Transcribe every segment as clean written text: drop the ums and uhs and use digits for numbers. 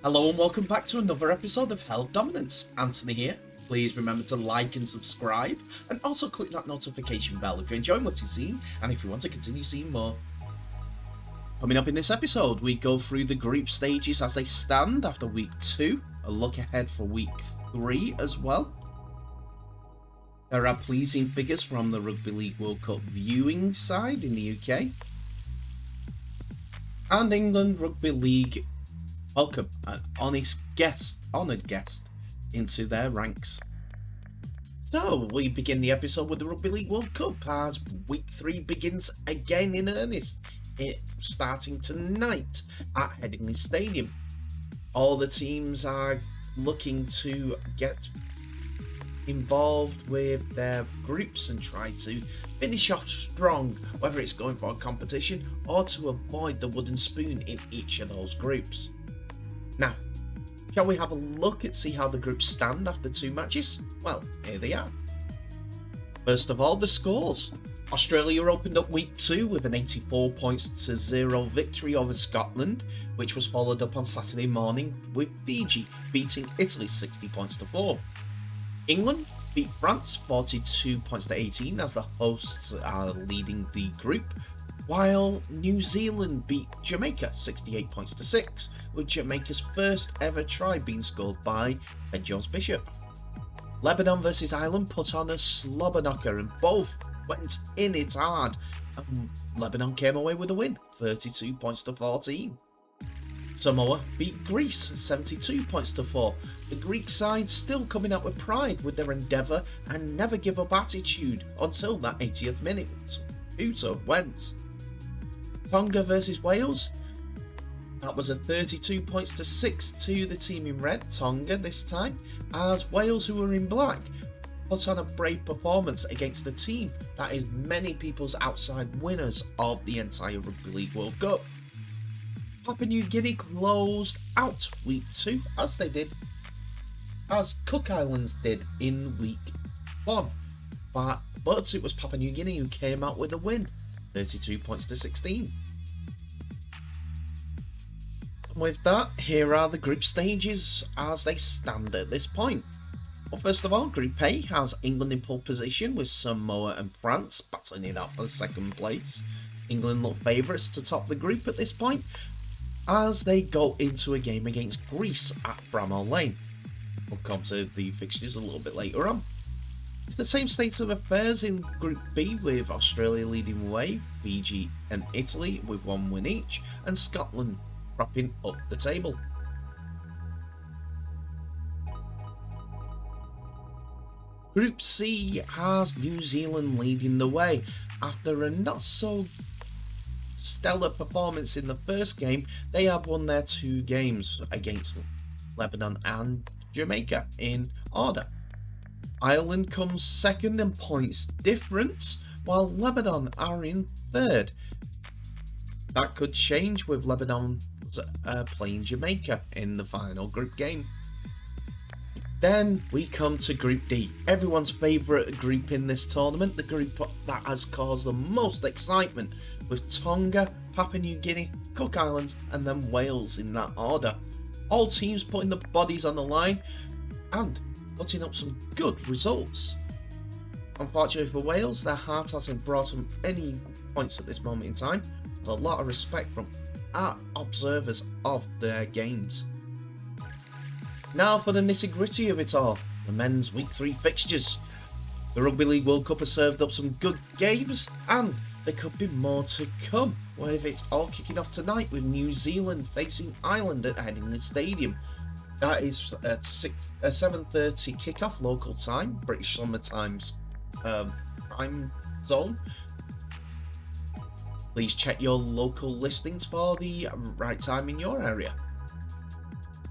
Hello and welcome back to another episode of Held Dominance. Anthony here. Please remember to like and subscribe, and also click that notification bell if you're enjoying what you're seeing and if you want to continue seeing more. Coming up in this episode, we go through the group stages as they stand after week 2, a look ahead for week 3 as well. There are pleasing figures from the Rugby League World Cup viewing side in the UK. And England Rugby League welcome an honoured guest into their ranks. So we begin the episode with the Rugby League World Cup as week 3 begins again in earnest. It starting tonight at Headingley Stadium. All the teams are looking to get involved with their groups and try to finish off strong, whether it's going for a competition or to avoid the wooden spoon in each of those groups. Now, shall we have a look and see how the groups stand after 2 matches? Well, here they are. First of all, the scores. Australia opened up week 2 with an 84-0 victory over Scotland, which was followed up on Saturday morning with Fiji beating Italy 60-4. England beat France 42-18 as the hosts are leading the group, while New Zealand beat Jamaica 68-6, with Jamaica's first ever try being scored by Ben Jones-Bishop. Lebanon versus Ireland put on a slobber knocker and both went in it hard, and Lebanon came away with a win 32-14. Samoa beat Greece 72-4. The Greek side still coming out with pride with their endeavour and never give up attitude until that 80th minute. Uto went. Tonga versus Wales. That was a 32-6 to the team in red, Tonga this time, as Wales, who were in black, put on a brave performance against the team that is many people's outside winners of the entire Rugby League World Cup. Papua New Guinea closed out week 2 as Cook Islands did in week 1, but it was Papua New Guinea who came out with a win, 32-16. And with that, here are the group stages as they stand at this point. Well, first of all, Group A has England in pole position with Samoa and France battling it out for second place. England look favourites to top the group at this point as they go into a game against Greece at Bramall Lane. We'll come to the fixtures a little bit later on. It's the same state of affairs in Group B with Australia leading the way, Fiji and Italy with 1 win each, and Scotland propping up the table. Group C has New Zealand leading the way. After a not so stellar performance in the first game, they have won their 2 games against Lebanon and Jamaica in order. Ireland comes second in points difference, while Lebanon are in third. That could change with Lebanon playing Jamaica in the final group game. Then we come to Group D, everyone's favourite group in this tournament, the group that has caused the most excitement, with Tonga, Papua New Guinea, Cook Islands and then Wales in that order. All teams putting the bodies on the line and putting up some good results. Unfortunately for Wales, their heart hasn't brought them any points at this moment in time, with a lot of respect from our observers of their games. Now for the nitty-gritty of it all, the men's week 3 fixtures. The Rugby League World Cup has served up some good games, and there could be more to come, with it all kicking off tonight with New Zealand facing Ireland at Headingley Stadium. That is a 7:30 kickoff local time, British Summer Times time zone. Please check your local listings for the right time in your area.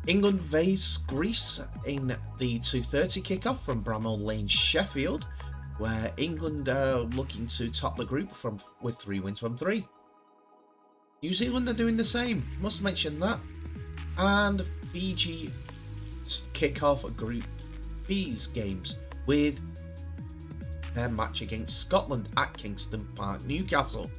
England face Greece in the 2:30 kickoff from Bramall Lane, Sheffield, where England are looking to top the group with 3 wins from 3. New Zealand are doing the same, must mention that. And Fiji kick off Group B's games with their match against Scotland at Kingston Park, Newcastle.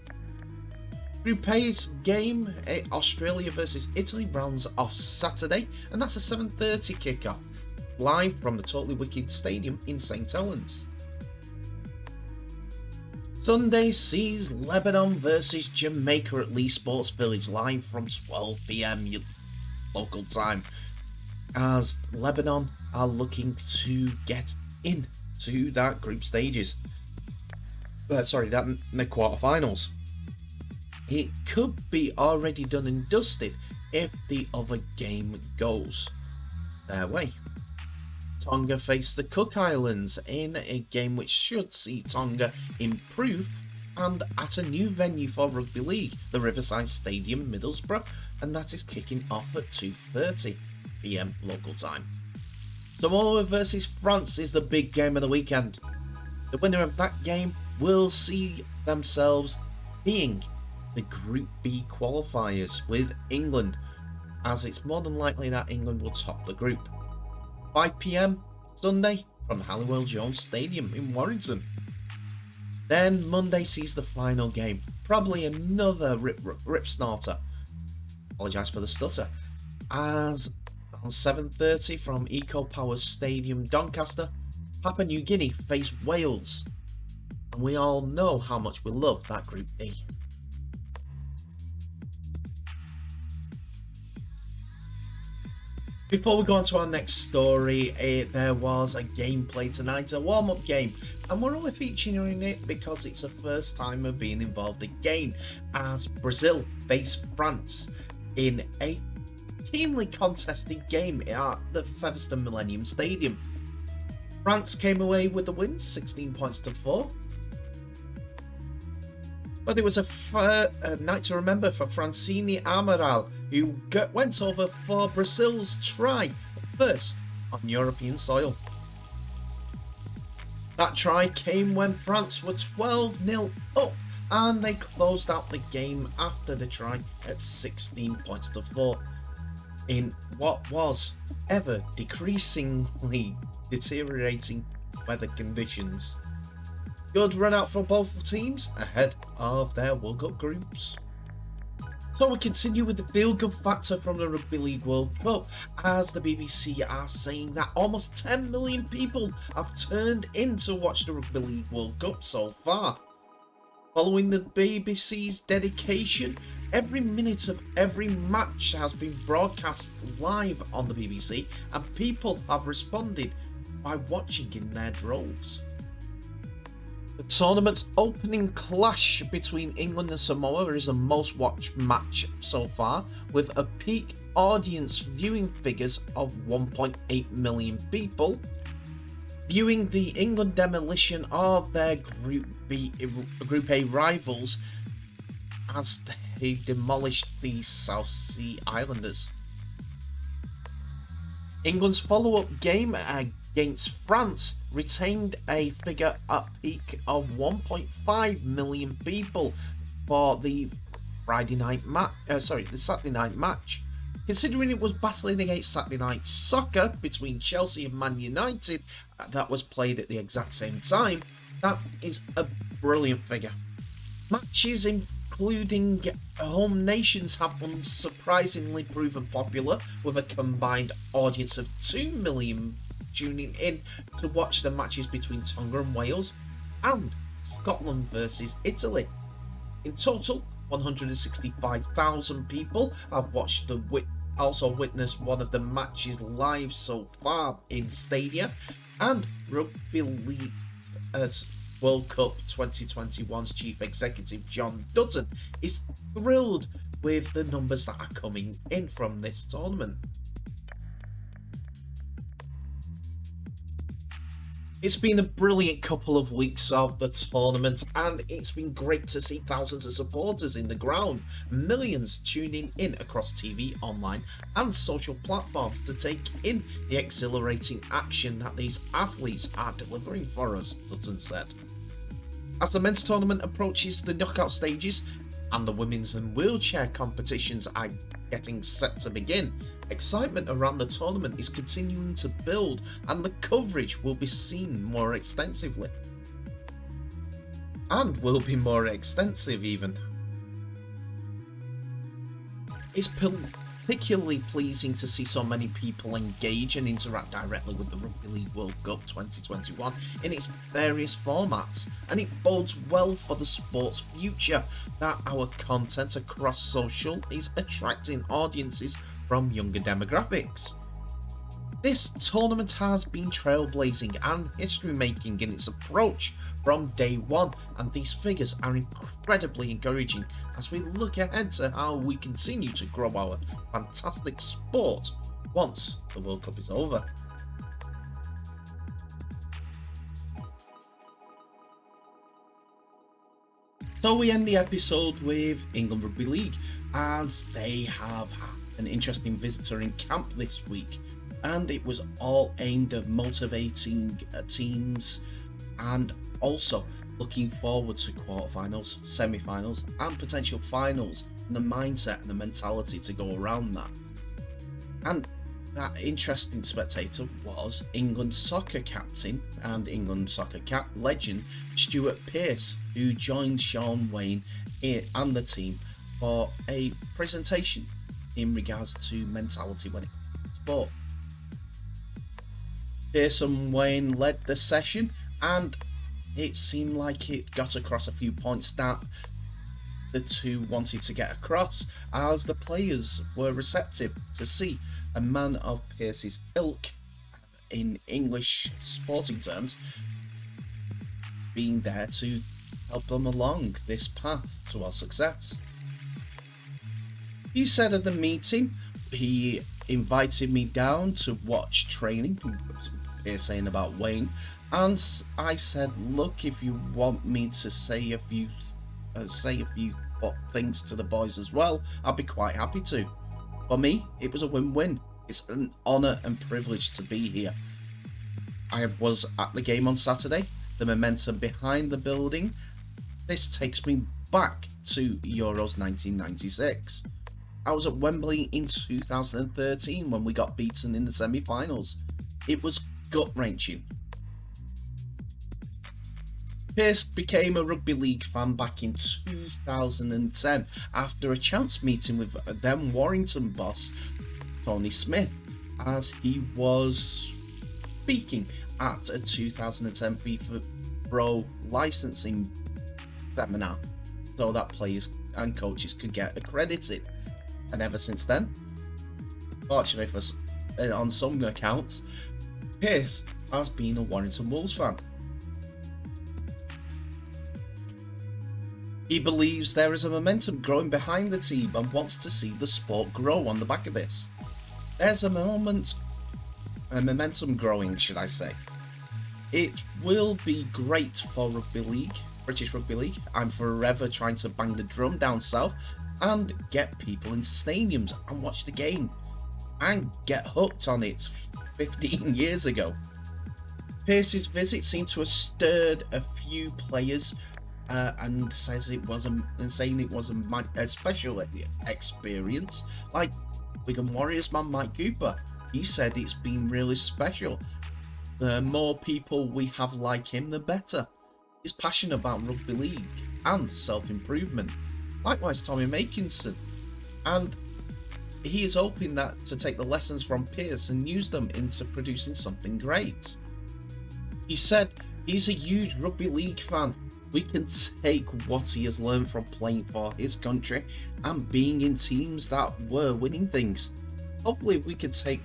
Group A's game, Australia versus Italy, rounds off Saturday, and that's a 7:30 kickoff, live from the Totally Wicked Stadium in St Helens. Sunday sees Lebanon versus Jamaica at Lee Sports Village, live from 12 PM local time, as Lebanon are looking to get into that group stages. The quarterfinals. It could be already done and dusted if the other game goes their way. Tonga face the Cook Islands in a game which should see Tonga improve and at a new venue for rugby league, the Riverside Stadium, Middlesbrough, and that is kicking off at 2:30 PM local time. Samoa versus France is the big game of the weekend. The winner of that game will see themselves being the Group B qualifiers with England, as it's more than likely that England will top the group. 5 PM Sunday from Halliwell Jones Stadium in Warrington. Then Monday sees the final game, probably another rip snorter. Apologise for the stutter. As on 7:30 from Eco Power Stadium, Doncaster, Papua New Guinea face Wales, and we all know how much we love that Group B. Before we go on to our next story, there was a gameplay tonight, a warm-up game, and we're only featuring it because it's the first time of being involved again, as Brazil faced France in a keenly contested game at the Featherstone Millennium Stadium. France came away with the win, 16 points to 4. But it was a night to remember for Francine Amaral, who went over for Brazil's try, first on European soil. That try came when France were 12-0 up, and they closed out the game after the try at 16 points to 4, in what was ever decreasingly deteriorating weather conditions. Good run out for both teams ahead of their World Cup groups. So we continue with the feel-good factor from the Rugby League World Cup, as the BBC are saying that almost 10 million people have turned in to watch the Rugby League World Cup so far. Following the BBC's dedication, every minute of every match has been broadcast live on the BBC, and people have responded by watching in their droves. The tournament's opening clash between England and Samoa is the most watched match so far, with a peak audience viewing figures of 1.8 million people viewing the England demolition of their Group A rivals as they demolished the South Sea Islanders. England's follow-up game against France retained a figure at peak of 1.5 million people for the Saturday night match. Considering it was battling against Saturday night soccer between Chelsea and Man United that was played at the exact same time, that is a brilliant figure. Matches including home nations have unsurprisingly proven popular, with a combined audience of 2 million tuning in to watch the matches between Tonga and Wales and Scotland versus Italy. In total, 165,000 people have watched witnessed one of the matches live so far in stadia, and Rugby League World Cup 2021's chief executive John Dutton is thrilled with the numbers that are coming in from this tournament. It's been a brilliant couple of weeks of the tournament, and it's been great to see thousands of supporters in the ground, millions tuning in across TV, online and social platforms to take in the exhilarating action that these athletes are delivering for us, Dutton said. As the men's tournament approaches the knockout stages and the women's and wheelchair competitions are getting set to begin, excitement around the tournament is continuing to build, and the coverage will be seen more extensively. And will be more extensive even. It's particularly pleasing to see so many people engage and interact directly with the Rugby League World Cup 2021 in its various formats, and it bodes well for the sport's future that our content across social is attracting audiences from younger demographics. This tournament has been trailblazing and history-making in its approach from day one, and these figures are incredibly encouraging as we look ahead to how we continue to grow our fantastic sport once the World Cup is over. So we end the episode with England Rugby League, as they have had an interesting visitor in camp this week, and it was all aimed at motivating teams and also looking forward to quarterfinals, semi-finals and potential finals, and the mindset and the mentality to go around that. And that interesting spectator was England soccer captain and England soccer legend Stuart Pearce, who joined Sean Wayne and the team for a presentation in regards to mentality when it comes to sport. Pearce and Wayne led the session, and it seemed like it got across a few points that the two wanted to get across, as the players were receptive to see a man of Pearce's ilk, in English sporting terms, being there to help them along this path towards success. He said at the meeting he invited me down to watch training, Pearce saying about Wayne, and I said, look, if you want me to say a few things to the boys as well, I'd be quite happy to. For me, it was a win-win. It's an honour and privilege to be here. I was at the game on Saturday. The momentum behind the building. This takes me back to Euros 1996. I was at Wembley in 2013 when we got beaten in the semi-finals. It was gut-wrenching. Pearce became a rugby league fan back in 2010 after a chance meeting with then Warrington boss Tony Smith, as he was speaking at a 2010 FIFA Pro licensing seminar so that players and coaches could get accredited. And ever since then, fortunately for on some accounts, Pearce has been a Warrington Wolves fan. He believes there is a momentum growing behind the team and wants to see the sport grow on the back of this. There's a momentum growing, should I say. It will be great for rugby league, British Rugby League. I'm forever trying to bang the drum down south and get people into stadiums and watch the game and get hooked on it 15 years ago. Pearce's visit seemed to have stirred a few players and saying it was a special experience. Like Wigan Warriors man Mike Cooper, he said it's been really special. The more people we have like him, the better. He's passionate about rugby league and self-improvement. Likewise, Tommy Makinson, and he is hoping that to take the lessons from Pearce and use them into producing something great. He said he's a huge rugby league fan. We can take what he has learned from playing for his country and being in teams that were winning things. Hopefully we can take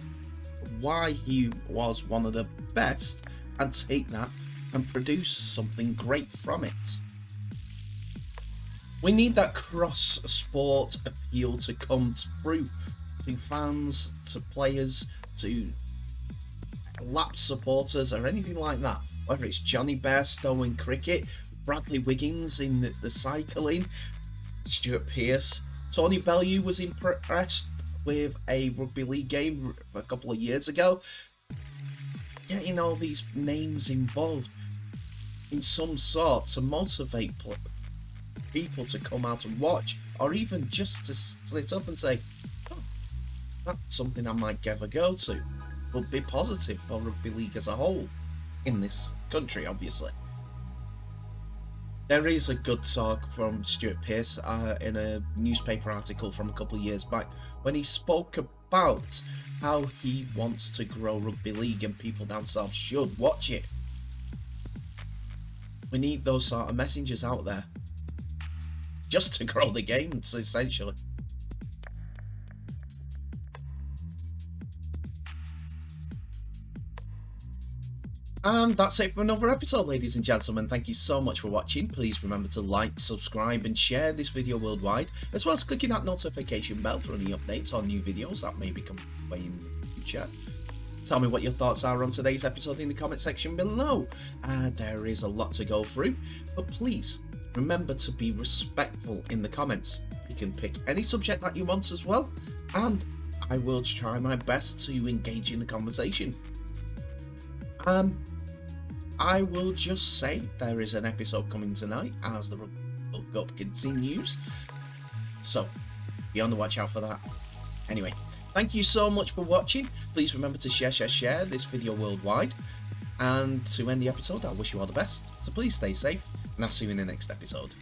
why he was one of the best and take that and produce something great from it. We need that cross-sport appeal to come through to fans, to players, to lapsed supporters or anything like that. Whether it's Johnny Bairstow in cricket, Bradley Wiggins in the cycling, Stuart Pearce. Tony Bellew was impressed with a rugby league game a couple of years ago. Getting all these names involved in some sort to motivate people to come out and watch, or even just to sit up and say, oh, that's something I might give a go to, would be positive for rugby league as a whole in this country, obviously. There is a good talk from Stuart Pearce in a newspaper article from a couple of years back when he spoke about how he wants to grow rugby league and people down south should watch it. We need those sort of messengers out there just to grow the game, essentially. And that's it for another episode, ladies and gentlemen. Thank you so much for watching. Please remember to like, subscribe and share this video worldwide, as well as clicking that notification bell for any updates on new videos that may be coming way in the future. Tell me what your thoughts are on today's episode in the comment section below. There is a lot to go through, but please remember to be respectful in the comments. You can pick any subject that you want as well, and I will try my best to engage in the conversation. I will just say there is an episode coming tonight as the World Cup continues, so be on the watch out for that. Anyway, thank you so much for watching. Please remember to share this video worldwide, and to end the episode I wish you all the best, so please stay safe and I'll see you in the next episode.